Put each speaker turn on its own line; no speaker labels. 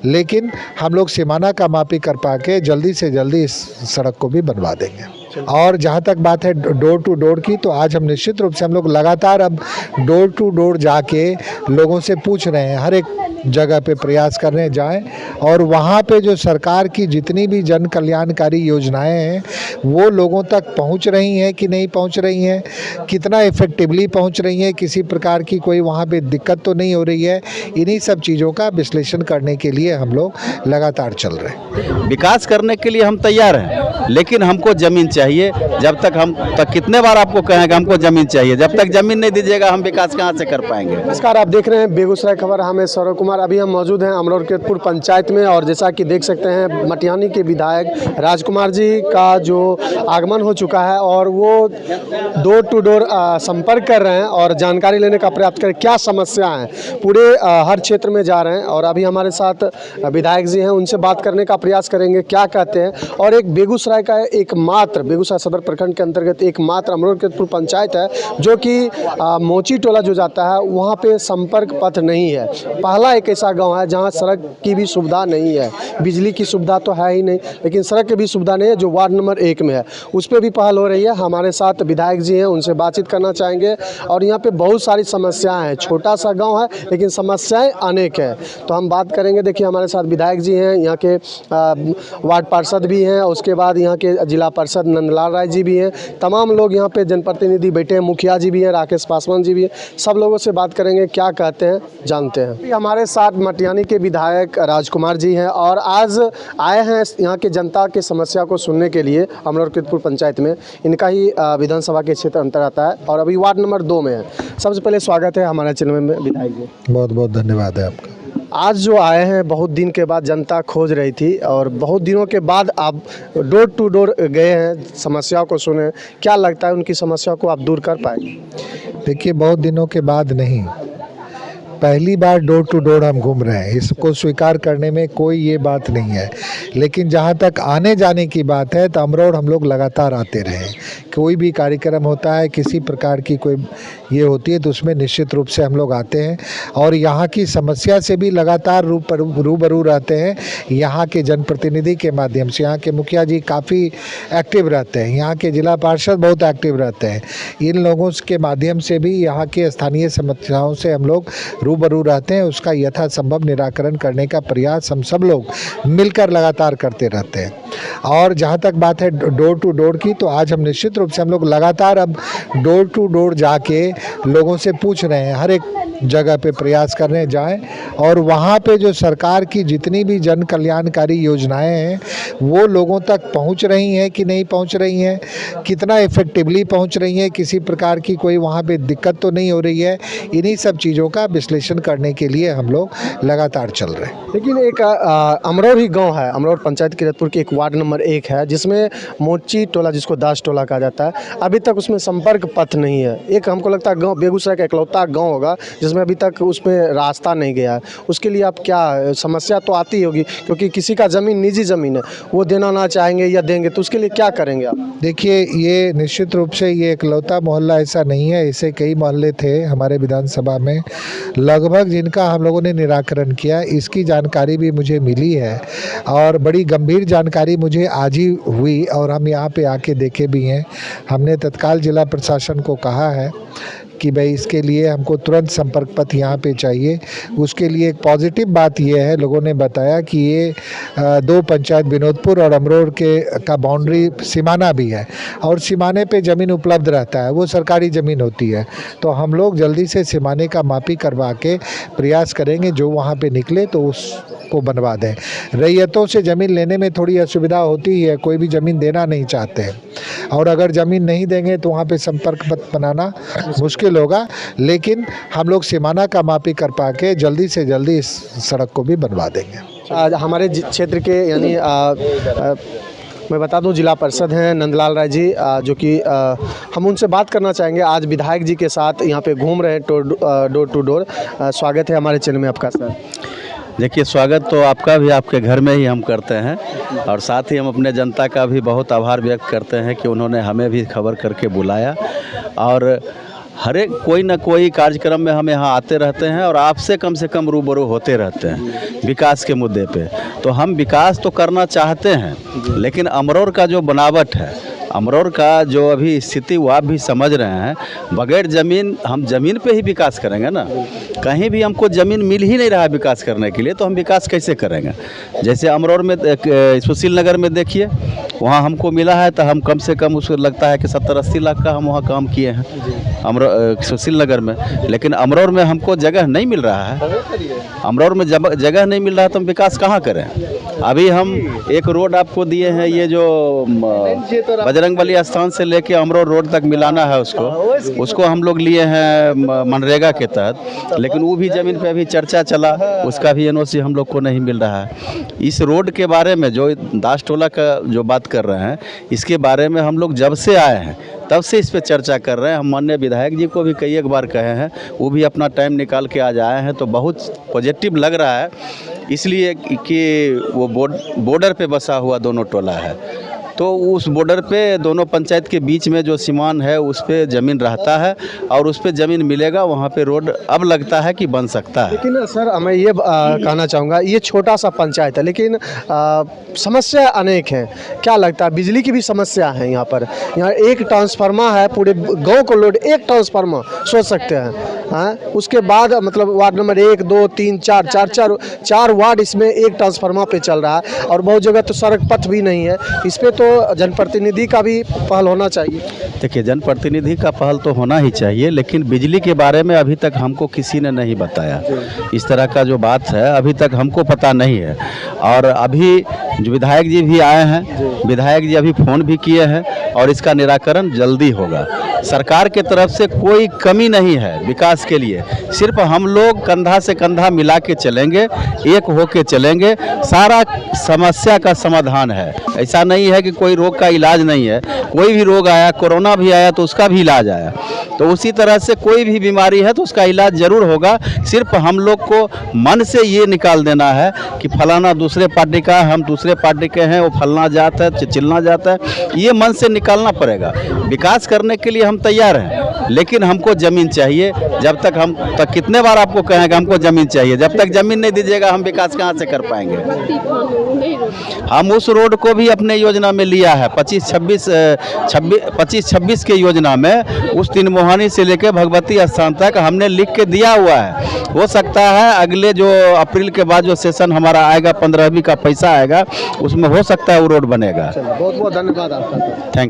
लेकिन हम लोग सीमाना का मापी कर पाके जल्दी से जल्दी इस सड़क को भी बनवा देंगे। और जहाँ तक बात है डोर टू डोर की, तो आज हम निश्चित रूप से हम लोग लगातार अब डोर टू डोर जाके लोगों से पूछ रहे हैं, हर एक जगह पे प्रयास कर रहे हैं जाएं, और वहाँ पे जो सरकार की जितनी भी जन कल्याणकारी योजनाएं हैं वो लोगों तक पहुँच रही हैं कि नहीं पहुँच रही हैं, कितना इफेक्टिवली पहुँच रही हैं, किसी प्रकार की कोई वहाँ पे दिक्कत तो नहीं हो रही है, इन्हीं सब चीज़ों का विश्लेषण करने के लिए हम लोग लगातार चल रहे हैं।
विकास करने के लिए हम तैयार हैं, लेकिन हमको ज़मीन चाहिए। जब तक हम तक कितने बार आपको कहेंगे हमको ज़मीन चाहिए, जब तक ज़मीन नहीं दीजिएगा हम विकास कहाँ से कर पाएंगे।
नमस्कार, आप देख रहे हैं बेगूसराय खबर। हम सौरभ कुमार। अभी हम मौजूद हैं अमरोहपुर पंचायत में, और जैसा कि देख सकते हैं मटिहानी के विधायक राजकुमार जी का जो आगमन हो चुका है और वो डोर टू डोर संपर्क कर रहे हैं और जानकारी लेने का प्रयास कर क्या समस्या है पूरे हर क्षेत्र में जा रहे हैं। और अभी हमारे साथ विधायक जी हैं, उनसे बात करने का प्रयास करेंगे क्या कहते हैं। और एक बेगूसराय का एकमात्र, बेगूसराय सदर प्रखंड के अंतर्गत एकमात्र अमरोहपुर पंचायत है जो कि मोची टोला जो जाता है वहाँ पे संपर्क पथ नहीं है। पहला एक ऐसा गांव है जहां सड़क की भी सुविधा नहीं है, बिजली की सुविधा तो है ही नहीं, लेकिन सड़क की भी सुविधा नहीं है, जो वार्ड नंबर 1 में है। उस पर भी पहल हो रही है। हमारे साथ विधायक जी हैं, उनसे बातचीत करना चाहेंगे। और यहाँ पे बहुत सारी समस्याएं हैं, छोटा सा गांव है लेकिन समस्याएं अनेक है, तो हम बात करेंगे। देखिए हमारे साथ विधायक जी हैं, यहाँ के वार्ड पार्षद भी हैं, उसके बाद यहाँ के जिला पार्षद नंदलाल राय जी भी हैं, तमाम लोग यहाँ पे जनप्रतिनिधि बैठे हैं, मुखिया जी भी हैं, राकेश पासवान जी भी हैं। सब लोगों से बात करेंगे, क्या कहते हैं जानते हैं। हमारे साथ मटिहानी के विधायक राजकुमार जी हैं और आज आए हैं यहाँ के जनता की समस्या को सुनने के लिए अमरोहपुर पंचायत में। इनका ही विधानसभा के क्षेत्र अंतर आता है और अभी वार्ड नंबर 2 में है। सबसे पहले स्वागत है हमारे चैनल में विधायक जी।
बहुत बहुत धन्यवाद है आपका।
आज जो आए हैं, बहुत दिन के बाद जनता खोज रही थी और बहुत दिनों के बाद आप डोर टू डोर गए हैं, समस्या को सुने। क्या लगता है उनकी समस्या को आप दूर कर पाएंगे?
देखिए, बहुत दिनों के बाद नहीं, पहली बार डोर टू डोर हम घूम रहे हैं, इसको स्वीकार करने में कोई ये बात नहीं है। लेकिन जहाँ तक आने जाने की बात है तो अमरोह हम लोग लगातार आते रहे। कोई भी कार्यक्रम होता है, किसी प्रकार की कोई ये होती है तो उसमें निश्चित रूप से हम लोग आते हैं और यहाँ की समस्या से भी लगातार रूबरू रहते हैं। यहाँ के जनप्रतिनिधि के माध्यम से यहाँ के मुखिया जी काफ़ी एक्टिव रहते हैं, यहाँ के जिला पार्षद बहुत एक्टिव रहते हैं। इन लोगों के माध्यम से भी यहाँ के स्थानीय समस्याओं से हम लोग रूबरू रहते हैं, उसका यथासंभव निराकरण करने का प्रयास हम सब लोग मिलकर लगातार करते रहते हैं। और जहाँ तक बात है डोर टू डोर की, तो आज हम निश्चित रूप से हम लोग लगातार अब डोर टू डोर जाके लोगों से पूछ रहे हैं, हर एक जगह पे प्रयास कर रहे हैं जाएं, और वहाँ पे जो सरकार की जितनी भी जन कल्याणकारी योजनाएं हैं वो लोगों तक पहुँच रही हैं कि नहीं पहुँच रही हैं, कितना इफेक्टिवली पहुँच रही हैं, किसी प्रकार की कोई वहाँ पे दिक्कत तो नहीं हो रही है, इन्हीं सब चीज़ों का विश्लेषण करने के लिए हम लोग लगातार चल रहे हैं।
लेकिन एक अमरोह ही गाँव है, अमरोह पंचायत किरतपुर की एक वार्ड नंबर 1 है जिसमें मोची टोला, जिसको दास टोला कहा जाता है, अभी तक उसमें संपर्क पथ नहीं है। एक हमको लगता है गाँव बेगूसराय का इकलौता गाँव होगा जिसमें अभी तक उसमें रास्ता नहीं गया है। उसके लिए आप क्या, समस्या तो आती होगी क्योंकि किसी का ज़मीन निजी ज़मीन है, वो देना ना चाहेंगे या देंगे, तो उसके लिए क्या करेंगे आप?
देखिए, ये निश्चित रूप से ये इकलौता मोहल्ला ऐसा नहीं है, ऐसे कई मोहल्ले थे हमारे विधानसभा में लगभग जिनका हम लोगों ने निराकरण किया। इसकी जानकारी भी मुझे मिली है और बड़ी गंभीर जानकारी मुझे आज ही हुई और हम यहाँ पे आके देखे भी हैं। हमने तत्काल जिला प्रशासन को कहा है कि भाई इसके लिए हमको तुरंत संपर्क पथ यहाँ पे चाहिए। उसके लिए एक पॉजिटिव बात ये है, लोगों ने बताया कि ये 2 पंचायत विनोदपुर और अमरोह के का बाउंड्री सीमाना भी है और सीमाने पे ज़मीन उपलब्ध रहता है, वो सरकारी ज़मीन होती है। तो हम लोग जल्दी से सीमाने का मापी करवा के प्रयास करेंगे, जो वहाँ पे निकले तो उसको बनवा दें। रैयतों से ज़मीन लेने में थोड़ी असुविधा होती है, कोई भी ज़मीन देना नहीं चाहते हैं और अगर ज़मीन नहीं देंगे तो वहाँ पे संपर्क पथ बनाना मुश्किल होगा। लेकिन हम लोग सीमाना का मापी कर पाके जल्दी से जल्दी इस सड़क को भी बनवा देंगे।
हमारे क्षेत्र के यानी मैं बता दूं जिला परिषद हैं नंदलाल राय जी, जो कि हम उनसे बात करना चाहेंगे। आज विधायक जी के साथ यहाँ पे घूम रहे हैं डोर टू डोर। स्वागत है हमारे चैनल में आपका सर।
देखिए, स्वागत तो आपका भी आपके घर में ही हम करते हैं और साथ ही हम अपने जनता का भी बहुत आभार व्यक्त करते हैं कि उन्होंने हमें भी खबर करके बुलाया। और हर एक कोई ना कोई कार्यक्रम में हम यहाँ आते रहते हैं और आपसे कम से कम रूबरू होते रहते हैं विकास के मुद्दे पे। तो हम विकास तो करना चाहते हैं, लेकिन अमरौर का जो बनावट है, अमरौर का जो अभी स्थिति वो आप भी समझ रहे हैं, बगैर ज़मीन, हम ज़मीन पे ही विकास करेंगे ना। कहीं भी हमको ज़मीन मिल ही नहीं रहा है विकास करने के लिए, तो हम विकास कैसे करेंगे। जैसे अमरौर में सुशील नगर में देखिए, वहाँ हमको मिला है तो हम कम से कम उसको लगता है कि 70-80 लाख का हम वहाँ काम किए हैं सुशील नगर में। लेकिन अमरौर में हमको जगह नहीं मिल रहा है, अमरौर में जगह नहीं मिल रहा है तो हम विकास कहाँ करें। अभी हम एक रोड आपको दिए हैं, ये जो बजरंगबली स्थान से लेके अमरौर रोड तक मिलाना है, उसको हम लोग लिए हैं मनरेगा के तहत, लेकिन वो भी ज़मीन पे अभी चर्चा चला, उसका भी एनओसी हम लोग को नहीं मिल रहा है। इस रोड के बारे में जो दास टोला का जो बात कर रहे हैं, इसके बारे में हम लोग जब से आए हैं तब से इस पे चर्चा कर रहे हैं। हम माननीय विधायक जी को भी कई एक बार कहे हैं, वो भी अपना टाइम निकाल के आज आए हैं, तो बहुत पॉजिटिव लग रहा है, इसलिए कि वो बॉर्डर पे बसा हुआ दोनों टोला है। तो उस बॉर्डर पे दोनों पंचायत के बीच में जो सीमांत है उस पे ज़मीन रहता है और उस पे ज़मीन मिलेगा, वहाँ पे रोड अब लगता है कि बन सकता है।
लेकिन सर मैं ये कहना चाहूँगा, ये छोटा सा पंचायत है लेकिन समस्या अनेक हैं। क्या लगता है, बिजली की भी समस्या है यहाँ पर। यहाँ एक ट्रांसफार्मर है, पूरे गांव को लोड एक ट्रांसफार्मर, सोच सकते हैं। हाँ, उसके बाद मतलब वार्ड नंबर 1, 2, 3, 4 वार्ड इसमें एक ट्रांसफार्मर पे चल रहा है और बहुत जगह तो सड़क पथ भी नहीं है। इस पे तो जनप्रतिनिधि का भी पहल होना चाहिए।
देखिए, जनप्रतिनिधि का पहल तो होना ही चाहिए, लेकिन बिजली के बारे में अभी तक हमको किसी ने नहीं बताया। इस तरह का जो बात है अभी तक हमको पता नहीं है। और अभी जो विधायक जी भी आए हैं, विधायक जी अभी फ़ोन भी किए हैं और इसका निराकरण जल्दी होगा। सरकार के तरफ से कोई कमी नहीं है विकास के लिए, सिर्फ हम लोग कंधा से कंधा मिला के चलेंगे, एक होके चलेंगे, सारा समस्या का समाधान है। ऐसा नहीं है कि कोई रोग का इलाज नहीं है, कोई भी रोग आया, कोरोना भी आया तो उसका भी इलाज आया, तो उसी तरह से कोई भी बीमारी है तो उसका इलाज ज़रूर होगा। सिर्फ हम लोग को मन से ये निकाल देना है कि फलाना दूसरे पार्टी का, हम दूसरे पार्टी के हैं, वो फलना जाता है, चिल्लना जाता है, ये मन से निकालना पड़ेगा। विकास करने के लिए हम तैयार हैं, लेकिन हमको ज़मीन चाहिए। जब तक हम तक कितने बार आपको कहेंगे हमको ज़मीन चाहिए, जब तक ज़मीन नहीं दीजिएगा हम विकास कहाँ से कर पाएंगे। हम उस रोड को भी अपने योजना में लिया है, 25-26 के योजना में उस 3 मोहानी से लेकर भगवती स्थान तक हमने लिख के दिया हुआ है। हो सकता है अगले जो अप्रैल के बाद जो सेशन हमारा आएगा, 15वीं का पैसा आएगा, उसमें हो सकता है वो रोड बनेगा।
बहुत बहुत धन्यवाद आपका।
थैंक